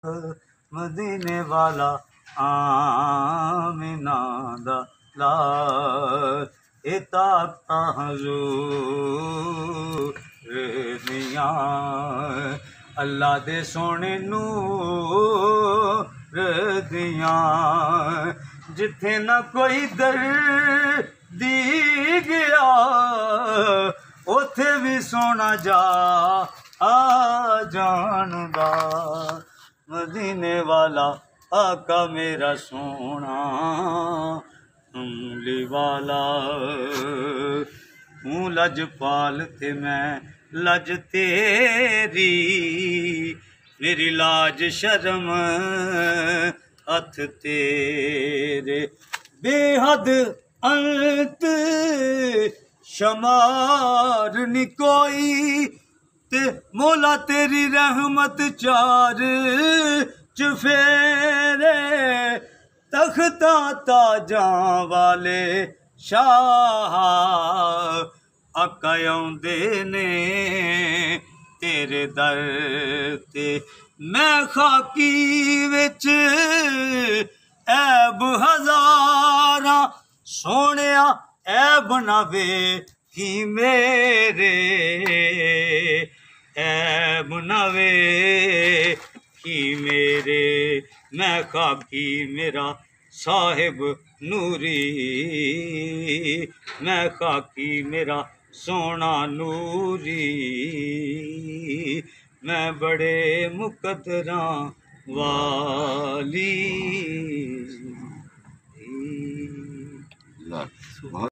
مدینے والا آمینہ دا لال اطاعتاں حضور دیاں اللہ دے سونے نور دیاں جتھے نہ کوئی دردی گیا اوتھے بھی سونا جا آ جاندا مدینے والا آقا میرا سونا املی والا ہوں لجپال تے میں لج تیری میری لاج شرم ہتھ تیرے بے حد انت شمار نی کوئی تے مولا تیری رحمت چار چفیرے تختاں تاجاں والے شاہ آقا آوندے نے تیرے در تے میں خاکی وچ عیب ہزاراں سونیا عیب نہ ویکھی میرے عیب نہ ویکھی میرے میں خاکی میرا صاحب نوری میں خاکی میرا سونا نوری میں بڑے مقدراں والی